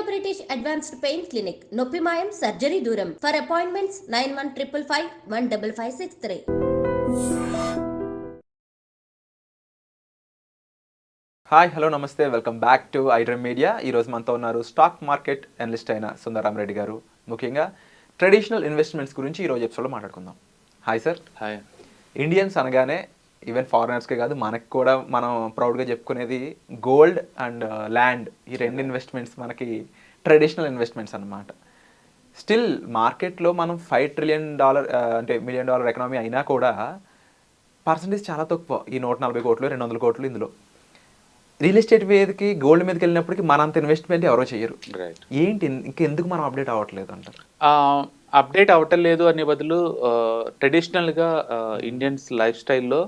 British advanced pain clinic, నొప్పి మాయం, surgery దూరం. For appointments 9155515563. హాయ్, హలో, నమస్తే, welcome back to iDream media. ఈరోజు మనతో ఉన్నారు స్టాక్ మార్కెట్ అనలిస్ట్ అయిన సుందరరామ్ రెడ్డి గారు. ముఖ్యంగా ట్రెడిషనల్ ఇన్వెస్ట్మెంట్స్ గురించి ఈరోజు ఎపిసోడ్లో మాట్లాడుకుందాం. Hi sir. హాయ్. ఇండియన్స్ అనగానే ఈవెన్ ఫారినర్స్కే కాదు, మనకు కూడా మనం ప్రౌడ్గా చెప్పుకునేది గోల్డ్ అండ్ ల్యాండ్. ఈ రెండు ఇన్వెస్ట్మెంట్స్ మనకి ట్రెడిషనల్ ఇన్వెస్ట్మెంట్స్ అన్నమాట. స్టిల్ మార్కెట్లో మనం $5 trillion అంటే $1 million ఎకనామీ అయినా కూడా పర్సంటేజ్ చాలా తక్కువ. ఈ 140 కోట్లు 200 కోట్లు ఇందులో. రియల్ ఎస్టేట్ మీదకి గోల్డ్ మీదకి వెళ్ళినప్పటికీ మనంత ఇన్వెస్ట్మెంట్ ఎవరో చేయరు. ఏంటి ఇంకెందుకు మనం అప్డేట్ అవ్వట్లేదు అంటారు? అప్డేట్ అవ్వటం లేదు అనే బదులు ట్రెడిషనల్గా ఇండియన్స్ లైఫ్ స్టైల్లో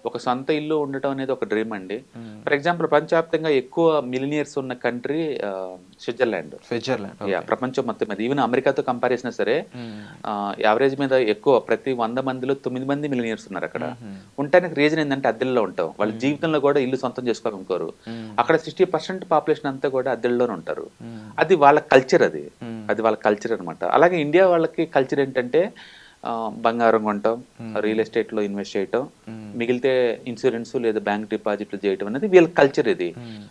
ఒక సొంత ఇల్లు ఉండటం అనేది ఒక డ్రీమ్ అండి. ఫర్ ఎగ్జాంపుల్ ప్రపంచవ్యాప్తంగా ఎక్కువ మిలినియర్స్ ఉన్న కంట్రీ స్విట్జర్లాండ్. ప్రపంచం మొత్తం మీద ఈవెన్ అమెరికాతో కంపేర్ చేసినా సరే యావరేజ్ మీద ఎక్కువ ప్రతి 100 మందిలో 9 మంది మిలినియర్స్ ఉన్నారు అక్కడ. ఉండటానికి రీజన్ ఏంటంటే అద్దెల్లో ఉంటాం. వాళ్ళ జీవితంలో కూడా ఇల్లు సొంతం చేసుకోవాలనుకోరు. అక్కడ 60% పాపులేషన్ అంతా కూడా అద్దెల్లోనే ఉంటారు. అది వాళ్ళ కల్చర్, అది వాళ్ళ కల్చర్ అనమాట. అలాగే ఇండియా వాళ్ళకి కల్చర్ ఏంటంటే బంగారం కొనటం, రియల్ ఎస్టేట్ లో ఇన్వెస్ట్ చేయటం, మిగిలితే ఇన్సూరెన్స్ లేదా బ్యాంక్ డిపాజిట్లు చేయటం అనేది వీళ్ళ కల్చర్. ఇది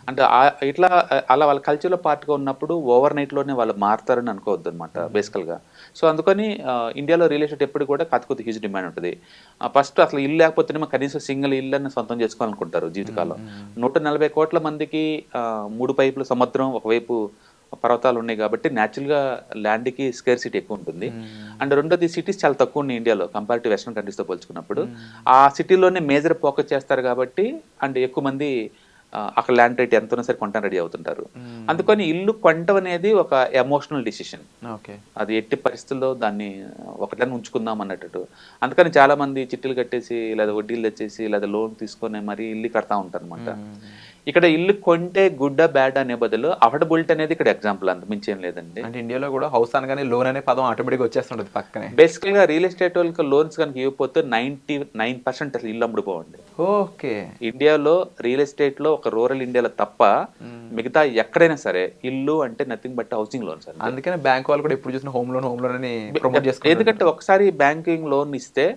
అంటే ఇట్లా అలా వాళ్ళ కల్చర్ లో పార్ట్ గా ఉన్నప్పుడు ఓవర్ నైట్ లోనే వాళ్ళు మారుతారని అనుకోవద్దు అనమాట బేసికల్ గా. సో అందుకని ఇండియాలో రియల్ ఎస్టేట్ ఎప్పుడు కూడా కొద్ది హ్యూజ్ డిమాండ్ ఉంటుంది. ఫస్ట్ అసలు ఇల్లు లేకపోతేనేమో కనీసం సింగిల్ ఇల్లు అని సొంతం చేసుకోవాలనుకుంటారు జీవితకాలం. 140 కోట్ల మందికి 3 పైపుల సముద్రం, ఒకవైపు పర్వతాలు ఉన్నాయి కాబట్టి న్యాచురల్గా ల్యాండ్కి స్కేర్సిటీ ఎక్కువ ఉంటుంది. అండ్ రెండోది సిటీస్ చాలా తక్కువ ఉన్నాయి ఇండియాలో కంపేర్ టు వెస్టర్న్ కంట్రీస్తో పోల్చుకున్నప్పుడు. ఆ సిటీలోనే మేజర్ ఫోకస్ చేస్తారు కాబట్టి అండ్ ఎక్కువ మంది అక్కడ ల్యాండ్ రేట్ ఎంతైనా సరే కొనడానికి రెడీ అవుతుంటారు. అందుకని ఇల్లు కొనటం అనేది ఒక ఎమోషనల్ డిసిషన్. అది ఎట్టి పరిస్థితుల్లో దాన్ని ఒకటని ఉంచుకుందాం అన్నట్టు. అందుకని చాలా మంది చిట్టీలు కట్టేసి లేదా వడ్డీలు తెచ్చేసి లేదా లోన్ తీసుకొని మరి ఇల్లు కడతా ఉంటారు అనమాట. ఇక్కడ ఇల్లు కొంటే గుడ్ బ్యాడ్ అనే బదులు అఫోర్డబిలిటీ అనేది ఇక్కడ ఎగ్జాంపుల్, అంత మించి ఏం లేదండి. అంటే ఇండియాలో కూడా హౌస్ అనగానే లోన్ అనే పదం ఆటోమేటిక్గా వచ్చేస్తుంటుంది పక్కనే. బేసికల్ గా రియల్ ఎస్టేట్ వాళ్ళకి లోన్స్ కనుక ఇవ్వకపోతే 99% అసలు ఇల్లు అమ్ముడుపోవండి. ఓకే. ఇండియాలో రియల్ ఎస్టేట్ లో ఒక రూరల్ ఇండియాలో తప్ప మిగతా ఎక్కడైనా సరే ఇల్లు అంటే నథింగ్ బట్ హౌసింగ్ లోన్స్. అందుకనే బ్యాంక్ వాళ్ళు కూడా ఎప్పుడు చూసిన హోమ్ లోన్ అని ప్రమోట్ చేస్తారు. ఎందుకంటే ఒకసారి బ్యాంకింగ్ లోన్ ఇస్తే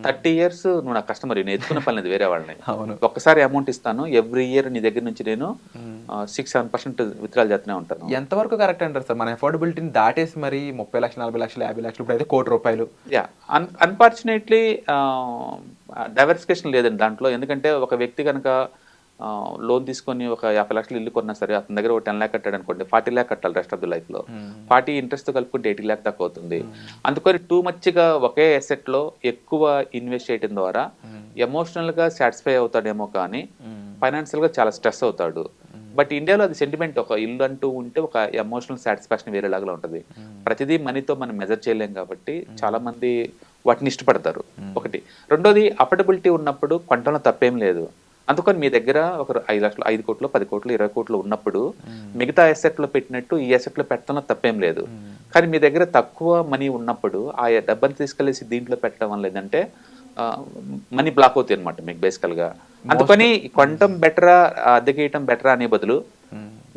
30 years నువ్వు నా కస్టమర్, నేను ఎత్తుకున్న పని వేరే వాళ్ళని. ఒక్కసారి అమౌంట్ ఇస్తాను, ఎవ్రీ ఇయర్ నీ దగ్గర నుంచి నేను 6-7% విత్డ్రాల్ చేస్తూనే ఉంటాను. ఎంతవరకు కరెక్ట్ అంటారు సార్? మన అఫోర్డబిలిటీని దాటేసి మరి 30 లక్షలు 40 లక్షలు 50 లక్షలు ఇప్పుడు అయితే ₹1,00,00,000. అన్ఫార్చునేట్లీ డైవర్సిఫికేషన్ లేదండి దాంట్లో. ఎందుకంటే ఒక వ్యక్తి కనుక లోన్ తీసుకొని ఒక 50 లక్షలు ఇల్లు కొన్నా సరే అతని దగ్గర ఒక 10 lakh కట్టాడు అనుకోండి, 40 lakh కట్టాలి రెస్ట్ ఆఫ్ ది లైఫ్ లో. 40 ఇంట్రెస్ట్ తో కలుపుకుంటే 80 lakh దాకా అవుతుంది. అందుకని టూ మచ్ గా ఒకే అసెట్ లో ఎక్కువ ఇన్వెస్ట్ చేయడం ద్వారా ఎమోషనల్ గా సాటిస్ఫై అవుతాడేమో కానీ ఫైనాన్షియల్ గా చాలా స్ట్రెస్ అవుతాడు. బట్ ఇండియాలో అది సెంటిమెంట్. ఒక ఇల్లు అంటూ ఉంటే ఒక ఎమోషనల్ సాటిస్ఫాక్షన్ వేరేలాగా ఉంటుంది. ప్రతిదీ మనీతో మనం మెజర్ చేయలేం కాబట్టి చాలా మంది వాటిని ఇష్టపడతారు. ఒకటి. రెండోది, అఫోర్డబిలిటీ ఉన్నప్పుడు కొనటంలో తప్పేం లేదు. అందుకని మీ దగ్గర ఒక 5 లక్షలు 5 కోట్లు 10 కోట్లు 20 కోట్లు ఉన్నప్పుడు మిగతా అసెట్ లో పెట్టినట్టు ఈ అసెట్ లో పెట్టడంలో తప్పేం లేదు. కానీ మీ దగ్గర తక్కువ మనీ ఉన్నప్పుడు ఆ డబ్బుని తీసుకెళ్లేసి దీంట్లో పెట్టడం వల్ల ఏంటంటే మనీ బ్లాక్ అవుతాయి అనమాట మీకు బేసికల్ గా. అందుకని కొనటం బెటరా అద్దెకేయటం బెటరా అనే బదులు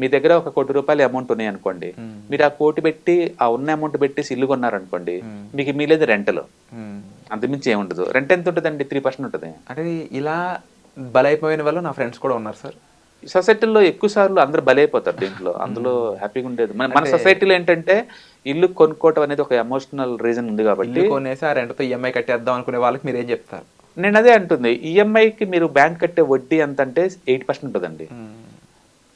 మీ దగ్గర ఒక ₹1 కోటి అమౌంట్ ఉన్నాయి అనుకోండి, మీరు ఆ కోటి పెట్టి ఆ ఉన్న అమౌంట్ పెట్టేసి ఇల్లు కొన్నారనుకోండి, మీకు మిగిలేదు రెంటలో. అంతమించి ఏముండదు. రెంట్ ఎంత ఉంటుందండి? 3% ఉంటుంది. అంటే ఇలా బలైపోయిన వాళ్ళు నా ఫ్రెండ్స్ కూడా ఉన్నారు సార్. సొసైటీలో ఎక్కువ సార్లు అందరు బలైపోతారు దీంట్లో. అందులో హ్యాపీగా ఉండేది మన సొసైటీలో ఏంటంటే ఇల్లు కొనుక్కోవటం అనేది ఒక ఎమోషనల్ రీజన్ ఉంది కాబట్టి కొనేసి ఆ రెంట్తో ఈఎంఐ కట్టేద్దాం అనుకునే వాళ్ళకి మీరు ఏం చెప్తారు? నేను అదే అంటుంది, ఈఎంఐకి మీరు బ్యాంక్ కట్టే వడ్డీ ఎంత అంటే 8% ఉంటుందండి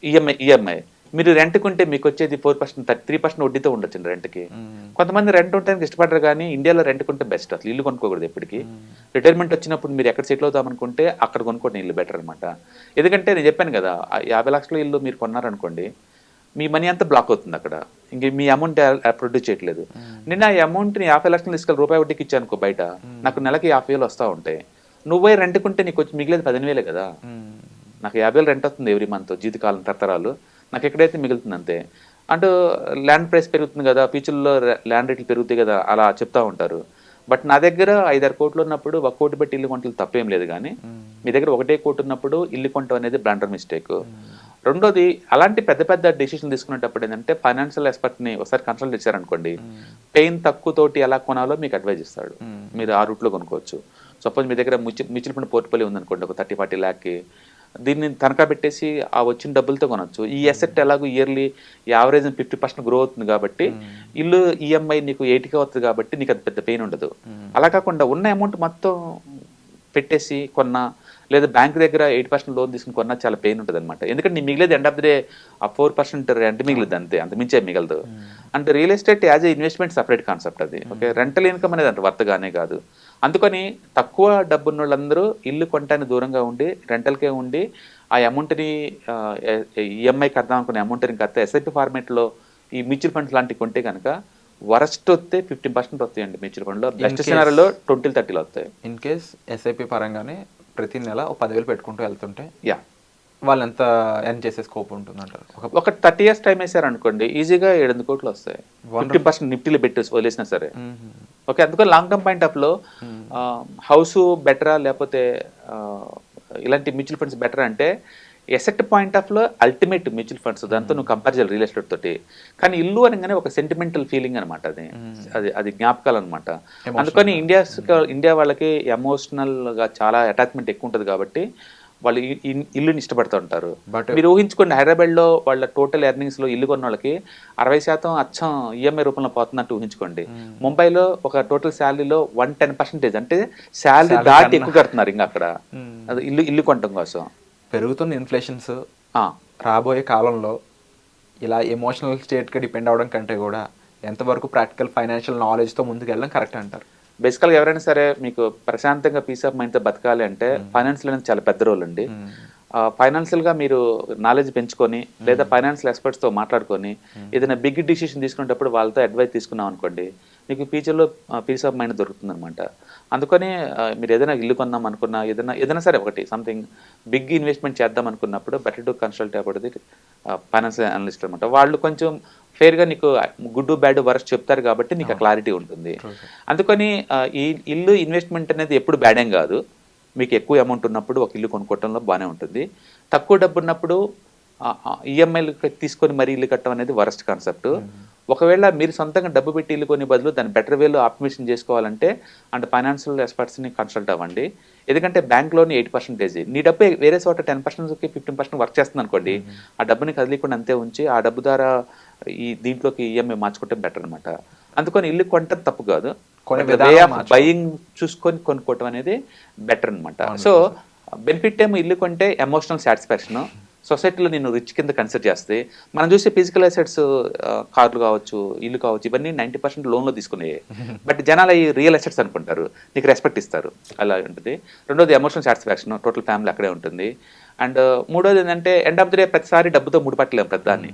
ఈఎంఐ. మీరు రెంట్ కొంటే మీకు వచ్చేది 4%, 3% వడ్డీతో ఉండొచ్చు రెంట్కి. కొంతమంది రెంట్ ఉండడానికి ఇష్టపడరు, కానీ ఇండియాలో రెంట్ కొంటే బెస్ట్. అసలు ఇల్లు కొనుక్కోకూడదు ఎప్పటికీ. రిటైర్మెంట్ వచ్చినప్పుడు మీరు ఎక్కడ సెటిల్ అవుతాం అనుకుంటే అక్కడ కొనుక్కోండి ఇల్లు బెటర్ అనమాట. ఎందుకంటే నేను చెప్పాను కదా, 50 లక్షల ఇల్లు మీరు కొన్నారనుకోండి, మీ మనీ అంతా బ్లాక్ అవుతుంది అక్కడ. ఇంక మీ అమౌంట్ ప్రొడ్యూస్ చేయట్లేదు. నేను ఆ అమౌంట్ని 50 లక్షలు తీసుకెళ్ళి ₹1 వడ్డీకి ఇచ్చానుకో బయట, నాకు నెలకి 50,000 వస్తూ ఉంటాయి. నువ్వే రెంట్ కొంటే నీకు వచ్చి మిగిలేదు 15,000 కదా. నాకు 50,000 రెంట్ వస్తుంది ఎవ్రీ మంత్ జీవితకాలం తరతరాలు. నాకు ఎక్కడైతే మిగులుతుంది అంతే. అంటూ ల్యాండ్ ప్రైస్ పెరుగుతుంది కదా, ఫ్యూచర్లో ల్యాండ్ రేట్లు పెరుగుతాయి కదా, అలా చెప్తా ఉంటారు. బట్ నా దగ్గర 5-6 కోట్లు ఉన్నప్పుడు 1 కోటి పెట్టి ఇల్లు కొంటలు తప్పేం లేదు. కానీ మీ దగ్గర 1 కోటి ఉన్నప్పుడు ఇల్లు కొంటం అనేది బ్లండర్ మిస్టేక్. రెండోది అలాంటి పెద్ద పెద్ద డెసిషన్ తీసుకునేటప్పుడు ఏంటంటే ఫైనాన్షియల్ ఎక్స్పర్ట్ని ఒకసారి కన్సల్ట్ చేశారనుకోండి, పెయిన్ తక్కువ తోటి ఎలా కొనాలో మీకు అడ్వైజ్ ఇస్తాడు. మీరు ఆ రూట్లో కొనుక్కోవచ్చు. సపోజ్ మీ దగ్గర మ్యూచువల్ ఫండ్ పోర్ట్ఫోలియో ఉందనుకోండి, ఒక 30-40 ల్యాక్కి, దీన్ని తనఖా పెట్టేసి ఆ వచ్చిన డబ్బులతో కొనొచ్చు. ఈ అసెట్ ఎలాగో ఇయర్లీ యావరేజ్ 50% గ్రో అవుతుంది కాబట్టి, ఇల్లు ఈఎంఐ నీకు 80కి అవుతుంది కాబట్టి నీకు అది పెద్ద పెయిన్ ఉండదు. అలా కాకుండా ఉన్న అమౌంట్ మొత్తం పెట్టేసి కొన్నా, లేదా బ్యాంక్ దగ్గర 8% లోన్ తీసుకుని కొన్నా చాలా పెయిన్ ఉంటుంది అనమాట. ఎందుకంటే నీ మిగిలేదు ఎండ్ ఆఫ్ ది డే ఆ 4% రెంట్ మిగిలింది అంతే, అంత మించే మిగలదు. అంటే real estate as a investment separate concept అది. ఓకే, రెంటల్ ఇన్కమ్ అనేది అంత వర్తగానే కాదు. అందుకని తక్కువ డబ్బున్న వాళ్ళందరూ ఇల్లు కొనటానికి దూరంగా ఉండి రెంటల్కే ఉండి ఆ అమౌంట్ని ఈఎంఐ కడదాం అనుకునే అమౌంట్ని కడితే ఎస్ఐపి ఫార్మేట్లో ఈ మ్యూచువల్ ఫండ్స్ లాంటివి కొంటే కనుక వరస్ట్ వస్తే 50% వస్తాయండి మ్యూచువల్ ఫండ్లో. బెస్ట్ సినారీలో 20-30 వస్తాయి. ఇన్ కేస్ ఎస్ఐపి పరంగానే ప్రతి నెల ఒక 10,000 పెట్టుకుంటూ వెళ్తుంటే యా వాళ్ళు ఎంత ఎర్న్ చేసే స్కోప్ ఉంటుంది అంటారు? ఒక 30 years టైం వేసారనుకోండి, ఈజీగా 700 కోట్లు వస్తాయి. 50% నిఫ్టీలో పెట్టి వదిలేసినా సరే. ఓకే, అందుకని లాంగ్ టర్మ్ పాయింట్ ఆఫ్ లో హౌస్ బెటరా లేకపోతే ఇలాంటి మ్యూచువల్ ఫండ్స్ బెటర్ అంటే, ఎసెట్ పాయింట్ ఆఫ్ లో అల్టిమేట్ మ్యూచువల్ ఫండ్స్, దాంతో నువ్వు కంపేర్ చేయాలి రియల్ ఎస్టేట్ తోటి. కానీ ఇల్లు అనగానే ఒక సెంటిమెంటల్ ఫీలింగ్ అనమాట, అది జ్ఞాపకాలు అనమాట. అందుకని ఇండియా వాళ్ళకి ఎమోషనల్ గా చాలా అటాచ్మెంట్ ఎక్కువ ఉంటుంది కాబట్టి వాళ్ళు ఇల్లుని ఇష్టపడుతూ ఉంటారు. మీరు ఊహించుకోండి, హైదరాబాద్ లో వాళ్ళ టోటల్ ఎర్నింగ్స్ లో ఇల్లు కొన్న వాళ్ళకి 60% అచ్చం ఈఎంఐ రూపంలో పోతున్నట్టు ఊహించుకోండి. ముంబైలో ఒక టోటల్ శాలరీలో 110% అంటే శాలరీ దాటి ఎక్కువ కడుతున్నారు ఇంకా అక్కడ, అది ఇల్లు కొనడం కోసం. పెరుగుతున్న ఇన్ఫ్లేషన్స్ రాబోయే కాలంలో ఇలా ఎమోషనల్ స్టేట్గా డిపెండ్ అవ్వడం కంటే కూడా ఎంతవరకు ప్రాక్టికల్ ఫైనాన్షియల్ నాలెడ్జ్తో ముందుకు వెళ్ళడం కరెక్ట్ అంటారు? బేసికల్గా ఎవరైనా సరే మీకు ప్రశాంతంగా పీస్ ఆఫ్ మైండ్తో బతకాలి అంటే ఫైనాన్షియల్ అనేది చాలా పెద్ద రోల్ అండి. ఫైనాన్షియల్గా మీరు నాలెడ్జ్ పెంచుకొని లేదా ఫైనాన్షియల్ ఎక్స్పర్ట్స్తో మాట్లాడుకొని ఏదైనా బిగ్ డిసిషన్ తీసుకునేటప్పుడు వాళ్ళతో అడ్వైస్ తీసుకున్నాం అనుకోండి, మీకు ఫ్యూచర్లో పీస్ ఆఫ్ మైండ్ దొరుకుతుంది అనమాట. అందుకని మీరు ఏదైనా ఇల్లు కొందాం అనుకున్నా, ఏదైనా సరే ఒకటి సంథింగ్ బిగ్ ఇన్వెస్ట్మెంట్ చేద్దాం అనుకున్నప్పుడు better to consult about the financial analyst అనమాట. వాళ్ళు కొంచెం ఫేర్గా నీకు గుడ్ బ్యాడ్ వరస్ట్ చెప్తారు కాబట్టి నీకు ఆ క్లారిటీ ఉంటుంది. అందుకని ఈ ఇల్లు ఇన్వెస్ట్మెంట్ అనేది ఎప్పుడు బ్యాడ్ ఏం కాదు. మీకు ఎక్కువ అమౌంట్ ఉన్నప్పుడు ఒక ఇల్లు కొనుక్కోవడంలో బాగానే ఉంటుంది. తక్కువ డబ్బు ఉన్నప్పుడు ఈఎంఐలు తీసుకొని మరీ ఇల్లు కట్టడం అనేది వరస్ట్ కాన్సెప్ట్. ఒకవేళ మీరు సొంతంగా డబ్బు పెట్టి ఇల్లు కొని బదులు దాన్ని బెటర్ వేలో ఆప్టిమైజేషన్ చేసుకోవాలంటే అంటే ఫైనాన్షియల్ ఎక్స్పర్ట్స్ని కన్సల్ట్ అవ్వండి. ఎందుకంటే బ్యాంక్లోని 8%, నీ డబ్బు వేరే చోట 10%కి 15% వర్క్ చేస్తుంది అనుకోండి, ఆ డబ్బుని కదిలీకుండా అంతే ఉంచి ఆ డబ్బు ద్వారా దీంట్లోకి ఈఎంఐ మార్చుకోవటం బెటర్ అనమాట. అందుకని ఇల్లు కొనటం తప్పు కాదు, వే ఆఫ్ బయింగ్ చూసుకొని కొనుక్కోవటం అనేది బెటర్ అనమాట. సో బెనిఫిట్ ఏమో ఇల్లు కొంటే ఎమోషనల్ సాటిస్ఫాక్షన్, సొసైటీలో నేను రిచ్ కింద కన్సిడర్ చేస్తే. మనం చూసే ఫిజికల్ అసెట్స్ కార్లు కావచ్చు, ఇల్లు కావచ్చు, ఇవన్నీ 90% లోన్లో తీసుకునేవి. బట్ జనాలు ఈ రియల్ అసెట్స్ అనుకుంటారు, నీకు రెస్పెక్ట్ ఇస్తారు, అలా ఉంటుంది. రెండోది ఎమోషనల్ సాటిస్ఫాక్షన్, టోటల్ ఫ్యామిలీ అక్కడే ఉంటుంది. అండ్ మూడోది ఏంటంటే ఎండ్ ఆఫ్ ది డే ప్రతిసారి డబ్బుతో ముడిపట్టలేము ప్రతిదాన్ని.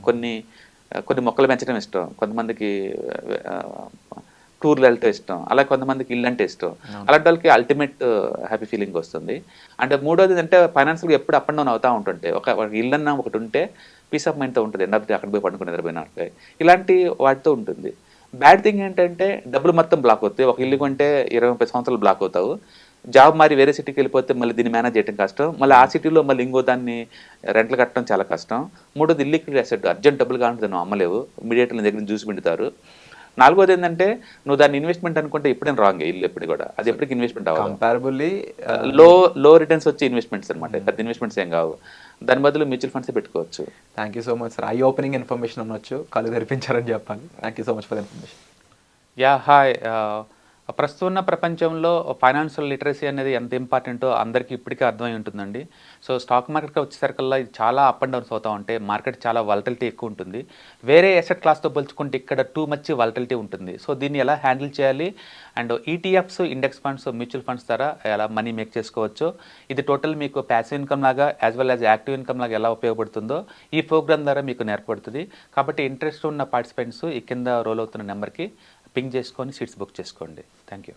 కొన్ని మొక్కలు పెంచడం ఇష్టం, కొంతమందికి టూర్లు వెళ్తే ఇష్టం, అలా కొంతమందికి ఇల్లు అంటే ఇష్టం. అలాంటి వాళ్ళకి అల్టిమేట్ హ్యాపీ ఫీలింగ్ వస్తుంది. అంటే మూడోది అంటే ఫైనాన్షియల్గా ఎప్పుడు అప్ అండ్ డౌన్ అవుతూ ఉంటుంటే ఒక ఇల్లు అన్న ఒకటి ఉంటే పీస్ ఆఫ్ మైండ్తో ఉంటుంది. ఎండ్ ఆఫ్ ది అక్కడ పోయి పండుకుని నిద్రపోయినట్టు ఇలాంటి వాటితో ఉంటుంది. బ్యాడ్ థింగ్ ఏంటంటే డబ్బులు మొత్తం బ్లాక్ అవుతాయి. ఒక ఇల్లు కొంటే 20-30 సంవత్సరాలు బ్లాక్ అవుతావు. జాబ్ మారి వేరే సిటీకి వెళ్ళిపోతే మళ్ళీ దీన్ని మేనేజ్ చేయడం కష్టం. మళ్ళీ ఆ సిటీలో మళ్ళీ ఇంకో దాన్ని రెంట్లు కట్టడం చాలా కష్టం. మూడోది ఇల్లిక్విడ్ అసెట్, అర్జెంట్ డబ్బులు కావాలంటే నువ్వు అమ్మలేవు, ఇమీడియట్లీ నీ దగ్గర చూసి పెడతారు. నాలుగోది ఏంటంటే నువ్వు దాన్ని ఇన్వెస్ట్మెంట్ అనుకుంటే ఎప్పుడైనా రాంగ్, ఇల్లు ఎప్పుడు కూడా అది ఎప్పటికి ఇన్వెస్ట్మెంట్ అవ్వాలి. కంపారబుల్లీ లో రిటర్న్స్ వచ్చే ఇన్వెస్ట్మెంట్స్ అనమాట, పెద్ద ఇన్వెస్ట్మెంట్స్ ఏం కావు. దాని బదులు మ్యూచువల్ ఫండ్స్ పెట్టుకోవచ్చు. Thank you so much sir, eye opening information అనొచ్చు, కళ్ళు తెరిపించారని చెప్పాలి. Thank you so much for information. Yeah hi, ప్రస్తుతం ఉన్న ప్రపంచంలో ఫైనాన్షియల్ లిటరసీ అనేది ఎంత ఇంపార్టెంటో అందరికీ ఇప్పటికే అర్థమై ఉంటుందండి. సో స్టాక్ మార్కెట్కి వచ్చేసరికల్లా ఇది చాలా అప్ అండ్ డౌన్స్ అవుతూ ఉంటాయి. మార్కెట్ చాలా వాలటిలిటీ ఎక్కువ ఉంటుంది. వేరే అసెట్ క్లాస్తో పోల్చుకుంటే ఇక్కడ టూ మచ్ వాలటిలిటీ ఉంటుంది. సో దీన్ని ఎలా హ్యాండిల్ చేయాలి, and ETFs, index funds, mutual funds ద్వారా ఎలా మనీ మేక్ చేసుకోవచ్చు, ఇది టోటల్ మీకు ప్యాసివ్ ఇన్కమ్ లాగా as well as active income లాగా ఎలా ఉపయోగపడుతుందో ఈ ప్రోగ్రామ్ ద్వారా మీకు నేర్పడుతుంది. కాబట్టి ఇంట్రెస్ట్ ఉన్న పార్టిసిపెంట్స్ ఈ కింద రోల్ అవుతున్న నెంబర్కి పింగ్ చేసుకొని సీట్స్ బుక్ చేసుకోండి. Thank you.